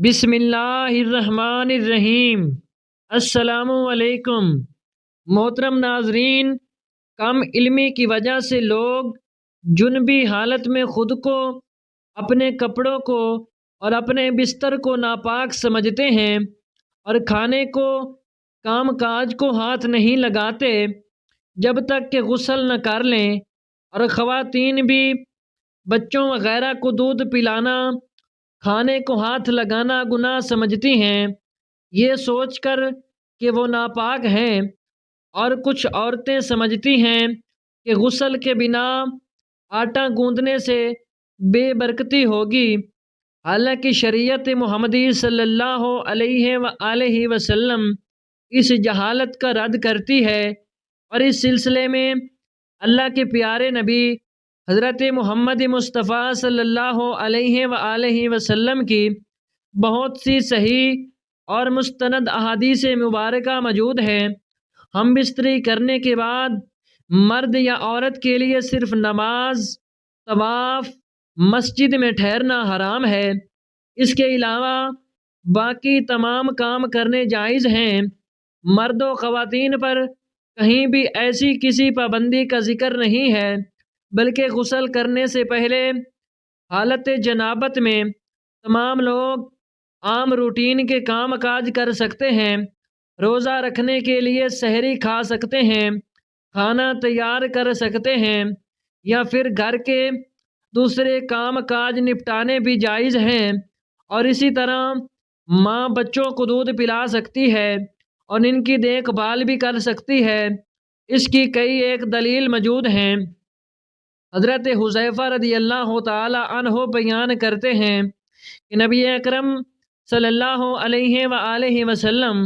بسم اللہ الرحمن الرحیم۔ السلام علیکم۔ محترم ناظرین، کم علمی کی وجہ سے لوگ جنبی حالت میں خود کو، اپنے کپڑوں کو اور اپنے بستر کو ناپاک سمجھتے ہیں اور کھانے کو، کام کاج کو ہاتھ نہیں لگاتے جب تک کہ غسل نہ کر لیں، اور خواتین بھی بچوں وغیرہ کو دودھ پلانا، کھانے کو ہاتھ لگانا گناہ سمجھتی ہیں، یہ سوچ کر کہ وہ ناپاک ہیں، اور کچھ عورتیں سمجھتی ہیں کہ غسل کے بنا آٹا گوندنے سے بے برکتی ہوگی، حالانکہ شریعت محمدی صلی اللہ علیہ وآلہ وسلم اس جہالت کا رد کرتی ہے، اور اس سلسلے میں اللہ کے پیارے نبی حضرت محمد مصطفیٰ صلی اللہ علیہ وآلہ وسلم کی بہت سی صحیح اور مستند احادیث مبارکہ موجود ہیں۔ ہم بستری کرنے کے بعد مرد یا عورت کے لیے صرف نماز، طواف، مسجد میں ٹھہرنا حرام ہے، اس کے علاوہ باقی تمام کام کرنے جائز ہیں۔ مرد و خواتین پر کہیں بھی ایسی کسی پابندی کا ذکر نہیں ہے، بلکہ غسل کرنے سے پہلے حالت جنابت میں تمام لوگ عام روٹین کے کام کاج کر سکتے ہیں، روزہ رکھنے کے لیے سحری کھا سکتے ہیں، کھانا تیار کر سکتے ہیں، یا پھر گھر کے دوسرے کام کاج نپٹانے بھی جائز ہیں، اور اسی طرح ماں بچوں کو دودھ پلا سکتی ہے اور ان کی دیکھ بھال بھی کر سکتی ہے۔ اس کی کئی ایک دلیل موجود ہیں۔ حضرت حذیفہ رضی اللہ تعالی عنہ بیان کرتے ہیں کہ نبی اکرم صلی اللہ علیہ وآلہ وسلم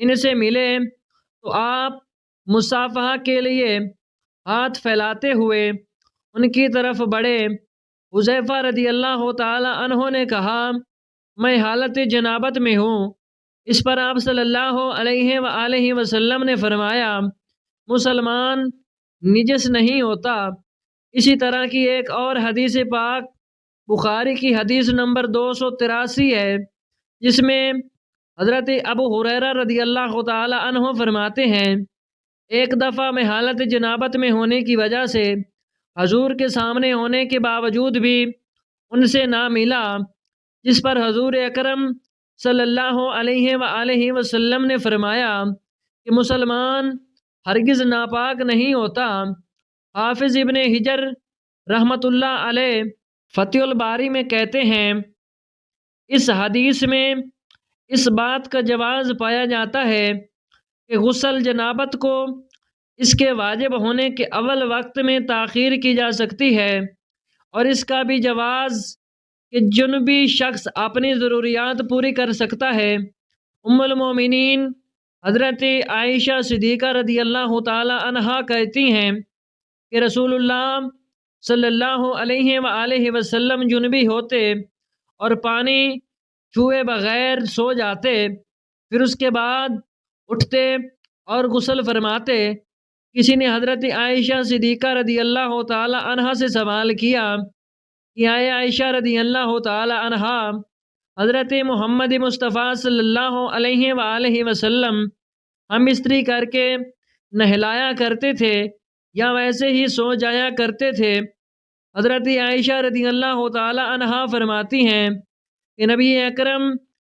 ان سے ملے تو آپ مصافحہ کے لیے ہاتھ پھیلاتے ہوئے ان کی طرف بڑھے۔ حذیفہ رضی اللہ تعالی عنہ نے کہا، میں حالت جنابت میں ہوں۔ اس پر آپ صلی اللہ علیہ وآلہ وسلم نے فرمایا، مسلمان نجس نہیں ہوتا۔ اسی طرح کی ایک اور حدیث پاک بخاری کی حدیث نمبر 283 ہے، جس میں حضرت ابو ہریرہ رضی اللہ تعالی عنہ فرماتے ہیں، ایک دفعہ میں حالت جنابت میں ہونے کی وجہ سے حضور کے سامنے ہونے کے باوجود بھی ان سے نہ ملا، جس پر حضور اکرم صلی اللہ علیہ وآلہ وسلم نے فرمایا کہ مسلمان ہرگز ناپاک نہیں ہوتا۔ حافظ ابن حجر رحمۃ اللہ علیہ فتح الباری میں کہتے ہیں، اس حدیث میں اس بات کا جواز پایا جاتا ہے کہ غسل جنابت کو اس کے واجب ہونے کے اول وقت میں تاخیر کی جا سکتی ہے، اور اس کا بھی جواز کہ جنبی شخص اپنی ضروریات پوری کر سکتا ہے۔ ام المومنین حضرت عائشہ صدیقہ رضی اللہ تعالی عنہا کہتی ہیں کہ رسول اللہ صلی اللہ علیہ وآلہ وسلم جنبی ہوتے اور پانی چھوئے بغیر سو جاتے، پھر اس کے بعد اٹھتے اور غسل فرماتے۔ کسی نے حضرت عائشہ صدیقہ رضی اللہ تعالی عنہا سے سوال کیا کہ آئے عائشہ رضی اللہ تعالی عنہا، حضرت محمد مصطفیٰ صلی اللہ علیہ وآلہ وسلم ہم استری کر کے نہلایا کرتے تھے یا ویسے ہی سو جایا کرتے تھے؟ حضرت عائشہ رضی اللہ تعالی عنہا فرماتی ہیں کہ نبی اکرم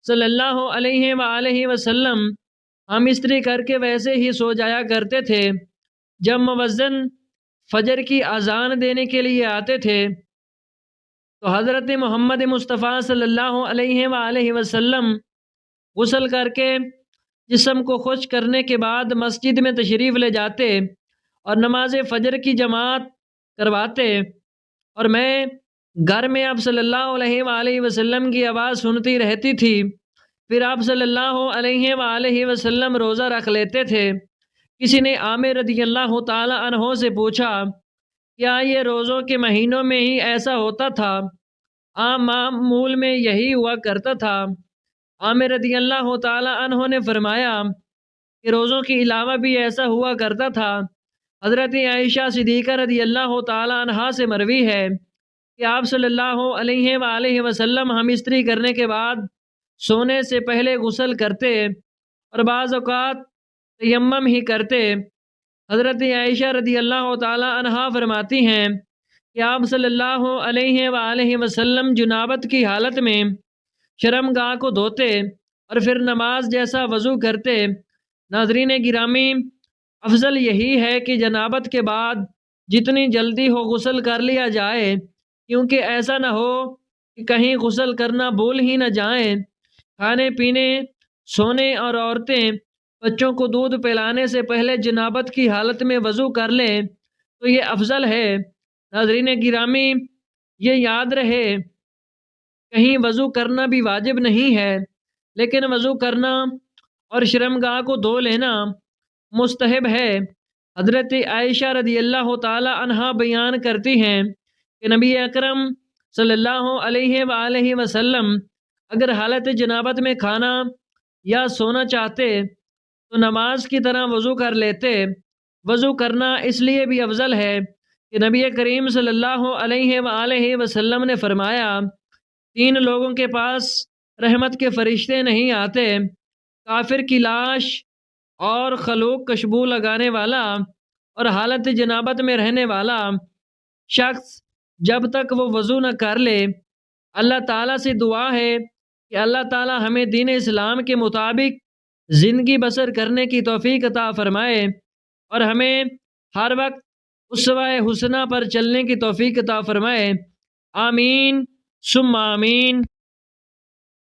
صلی اللہ علیہ وآلہ وسلم ہم استری کر کے ویسے ہی سو جایا کرتے تھے۔ جب مؤذن فجر کی اذان دینے کے لیے آتے تھے تو حضرت محمد مصطفیٰ صلی اللہ علیہ وآلہ وسلم غسل کر کے جسم کو خشک کرنے کے بعد مسجد میں تشریف لے جاتے اور نماز فجر کی جماعت کرواتے، اور میں گھر میں آپ صلی اللہ علیہ وآلہ وسلم کی آواز سنتی رہتی تھی۔ پھر آپ صلی اللہ علیہ وآلہ وسلم روزہ رکھ لیتے تھے۔ کسی نے عامر رضی اللہ تعالی عنہ سے پوچھا، کیا یہ روزوں کے مہینوں میں ہی ایسا ہوتا تھا؟ عام معمول میں یہی ہوا کرتا تھا۔ عامر رضی اللہ تعالی عنہ نے فرمایا کہ روزوں کے علاوہ بھی ایسا ہوا کرتا تھا۔ حضرت عائشہ صدیقہ رضی اللہ تعالی عنہا سے مروی ہے کہ آپ صلی اللہ علیہ وآلہ وسلم ہم استری کرنے کے بعد سونے سے پہلے غسل کرتے اور بعض اوقات تیمم ہی کرتے۔ حضرت عائشہ رضی اللہ تعالی عنہا فرماتی ہیں کہ آپ صلی اللہ علیہ وآلہ وسلم جنابت کی حالت میں شرمگاہ کو دھوتے اور پھر نماز جیسا وضو کرتے۔ ناظرین گرامی، افضل یہی ہے کہ جنابت کے بعد جتنی جلدی ہو غسل کر لیا جائے، کیونکہ ایسا نہ ہو کہ کہیں غسل کرنا بھول ہی نہ جائیں۔ کھانے پینے، سونے اور عورتیں بچوں کو دودھ پلانے سے پہلے جنابت کی حالت میں وضو کر لیں تو یہ افضل ہے۔ ناظرین گرامی، یہ یاد رہے کہیں وضو کرنا بھی واجب نہیں ہے، لیکن وضو کرنا اور شرمگاہ کو دھو لینا مستحب ہے۔ حضرت عائشہ رضی اللہ تعالی عنہا بیان کرتی ہیں کہ نبی اکرم صلی اللہ علیہ وآلہ وسلم اگر حالت جنابت میں کھانا یا سونا چاہتے تو نماز کی طرح وضو کر لیتے۔ وضو کرنا اس لیے بھی افضل ہے کہ نبی کریم صلی اللہ علیہ وآلہ وسلم نے فرمایا، 3 لوگوں کے پاس رحمت کے فرشتے نہیں آتے: کافر کی لاش اور خلوق کشبو لگانے والا اور حالت جنابت میں رہنے والا شخص جب تک وہ وضو نہ کر لے۔ اللہ تعالیٰ سے دعا ہے کہ اللہ تعالیٰ ہمیں دین اسلام کے مطابق زندگی بسر کرنے کی توفیق عطا فرمائے اور ہمیں ہر وقت اسوہ حسنہ پر چلنے کی توفیق عطا فرمائے۔ آمین ثم آمین۔